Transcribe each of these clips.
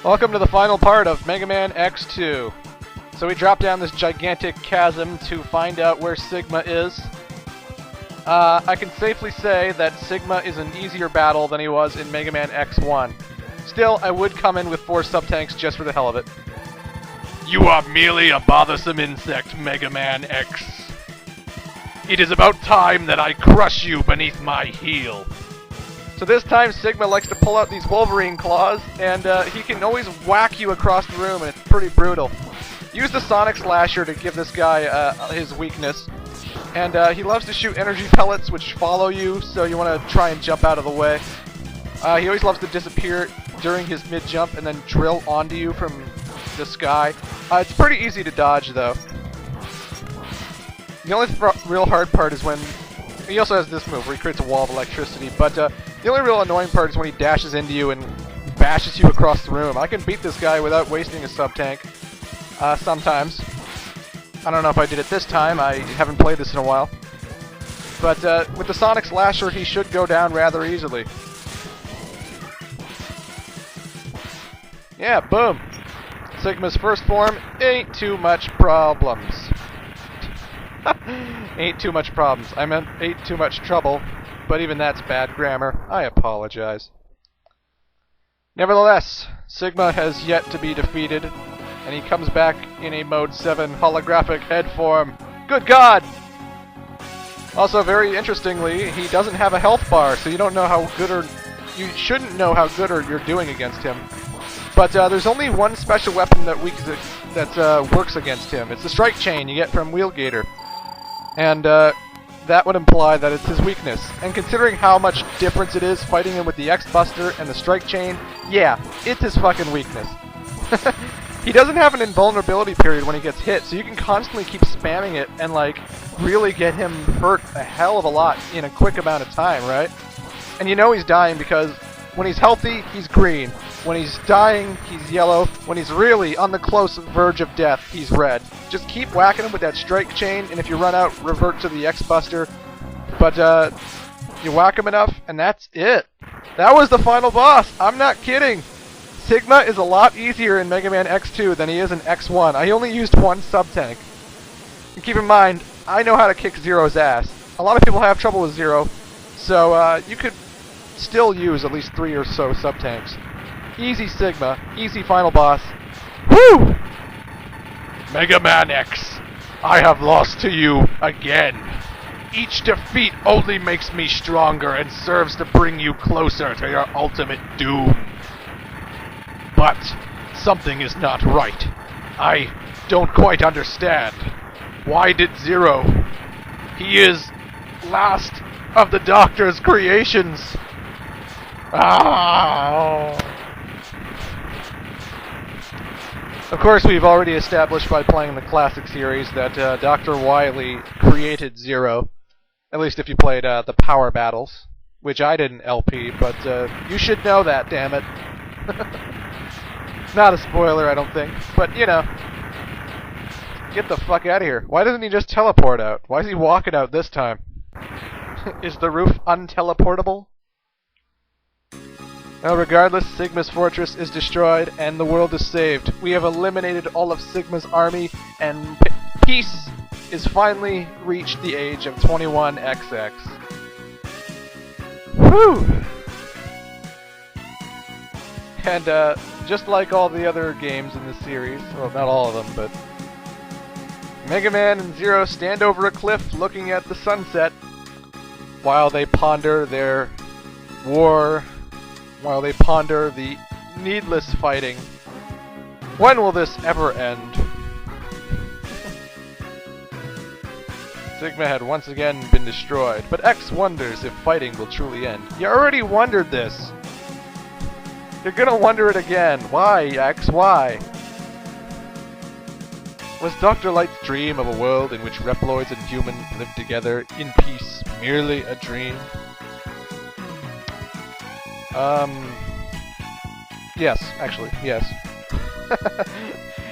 Welcome to the final part of Mega Man X2. So we drop down this gigantic chasm to find out where Sigma is. I can safely say that Sigma is an easier battle than he was in Mega Man X1. Still, I would come in with 4 sub-tanks just for the hell of it. You are merely a bothersome insect, Mega Man X. It is about time that I crush you beneath my heel. So this time Sigma likes to pull out these Wolverine claws, and he can always whack you across the room, and it's pretty brutal. Use the Sonic Slasher to give this guy his weakness. And he loves to shoot energy pellets which follow you, so you want to try and jump out of the way. He always loves to disappear during his mid-jump and then drill onto you from the sky. It's pretty easy to dodge, though. The only real hard part is when... He also has this move where he creates a wall of electricity, but the only real annoying part is when he dashes into you and bashes you across the room. I can beat this guy without wasting a sub-tank. Sometimes. I don't know if I did it this time, I haven't played this in a while. But with the Sonic Slasher, he should go down rather easily. Yeah, boom! Sigma's first form ain't too much problems. Ain't too much problems. I meant ain't too much trouble, but even that's bad grammar. I apologize. Nevertheless, Sigma has yet to be defeated, and he comes back in a Mode 7 holographic head form. Good God! Also, very interestingly, he doesn't have a health bar, so you don't know how good or... You shouldn't know how good or you're doing against him. But there's only one special weapon that works against him. It's the Strike Chain you get from Wheelgator. And that would imply that it's his weakness. And considering how much difference it is fighting him with the X-Buster and the Strike Chain, yeah, it's his fucking weakness. He doesn't have an invulnerability period when he gets hit, so you can constantly keep spamming it and, like, really get him hurt a hell of a lot in a quick amount of time, right? And you know he's dying because when he's healthy, he's green. When he's dying, he's yellow. When he's really on the close verge of death, he's red. Just keep whacking him with that Strike Chain, and if you run out, revert to the X-Buster. But, you whack him enough, and that's it. That was the final boss! I'm not kidding! Sigma is a lot easier in Mega Man X2 than he is in X1. I only used 1 sub-tank. And keep in mind, I know how to kick Zero's ass. A lot of people have trouble with Zero, so you could still use at least 3 or so sub-tanks. Easy Sigma, easy final boss. Woo! Mega Man X, I have lost to you again. Each defeat only makes me stronger and serves to bring you closer to your ultimate doom. But something is not right. I don't quite understand. Why did Zero? He is last of the Doctor's creations. Ah! Of course, we've already established by playing the classic series that Dr. Wily created Zero. At least if you played the Power Battles, which I didn't LP, but you should know that, damn it. Not a spoiler, I don't think, but, you know. Get the fuck out of here. Why doesn't he just teleport out? Why is he walking out this time? Is the roof unteleportable? Well, regardless, Sigma's fortress is destroyed, and the world is saved. We have eliminated all of Sigma's army, and peace is finally reached the age of 21XX. Whew! And, just like all the other games in this series, well, not all of them, but Mega Man and Zero stand over a cliff looking at the sunset while they ponder their war, while they ponder the needless fighting. When will this ever end? Sigma had once again been destroyed, but X wonders if fighting will truly end. You already wondered this! You're gonna wonder it again. Why, X? Why? Was Dr. Light's dream of a world in which Reploids and humans live together in peace merely a dream? Yes, actually, yes.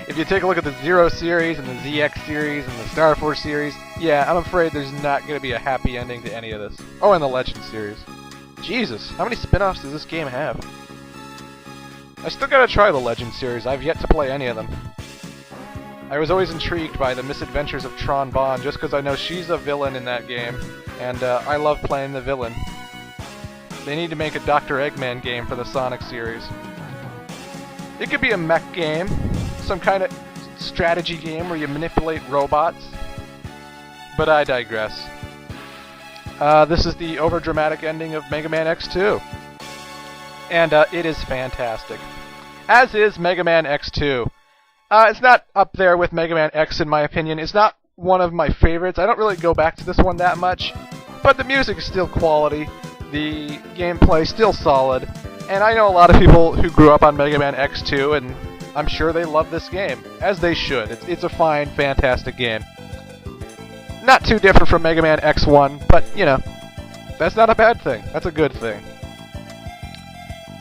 If you take a look at the Zero series and the ZX series and the Star Force series, yeah, I'm afraid there's not going to be a happy ending to any of this. Oh, and the Legend series. Jesus, how many spin-offs does this game have? I still gotta try the Legend series. I've yet to play any of them. I was always intrigued by the misadventures of Tron Bonne just because I know she's a villain in that game, and I love playing the villain. They need to make a Dr. Eggman game for the Sonic series. It could be a mech game, some kind of strategy game where you manipulate robots, but I digress. This is the overdramatic ending of Mega Man X2, and it is fantastic. As is Mega Man X2. It's not up there with Mega Man X in my opinion. It's not one of my favorites. I don't really go back to this one that much, but the music is still quality, the gameplay still solid, and I know a lot of people who grew up on Mega Man X2, and I'm sure they love this game, as they should. It's a fine, fantastic game. Not too different from Mega Man X1, but, you know, that's not a bad thing. That's a good thing.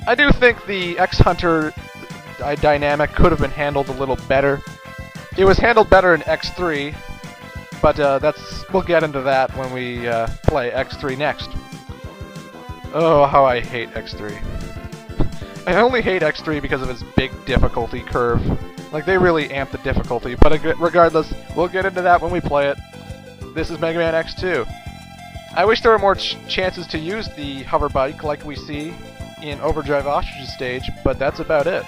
I do think the X-Hunter dynamic could have been handled a little better. It was handled better in X3, but we'll get into that when we play X3 next. Oh, how I hate X3. I only hate X3 because of its big difficulty curve. Like, they really amp the difficulty, but regardless, we'll get into that when we play it. This is Mega Man X2. I wish there were more chances to use the hover bike like we see in Overdrive Ostrich's stage, but that's about it.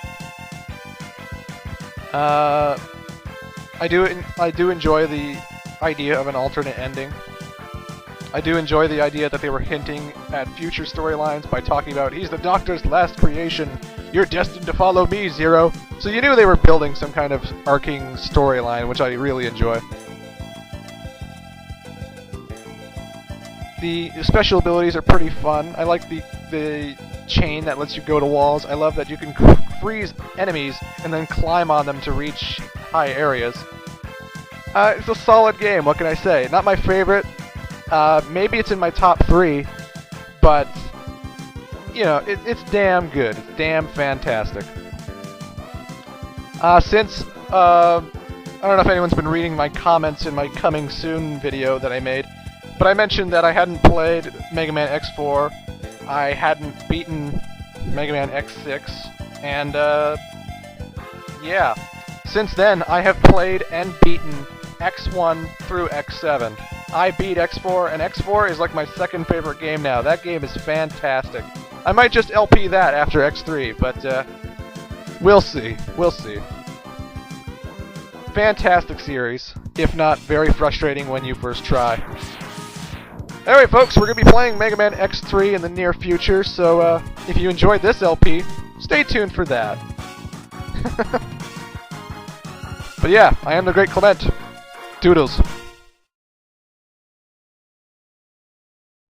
I do enjoy the idea of an alternate ending. I do enjoy the idea that they were hinting at future storylines by talking about, he's the Doctor's last creation, you're destined to follow me, Zero. So you knew they were building some kind of arcing storyline, which I really enjoy. The special abilities are pretty fun. I like the chain that lets you go to walls. I love that you can freeze enemies and then climb on them to reach high areas. It's a solid game, what can I say? Not my favorite. Maybe it's in my top 3, but, you know, it's damn good. It's damn fantastic. I don't know if anyone's been reading my comments in my Coming Soon video that I made, but I mentioned that I hadn't played Mega Man X4, I hadn't beaten Mega Man X6, and, yeah. Since then, I have played and beaten X1 through X7. I beat X4, and X4 is like my second favorite game now. That game is fantastic. I might just LP that after X3, but, we'll see. We'll see. Fantastic series, if not very frustrating when you first try. Alright folks, we're going to be playing Mega Man X3 in the near future, so if you enjoyed this LP, stay tuned for that. But yeah, I am the Great Clement. Doodles.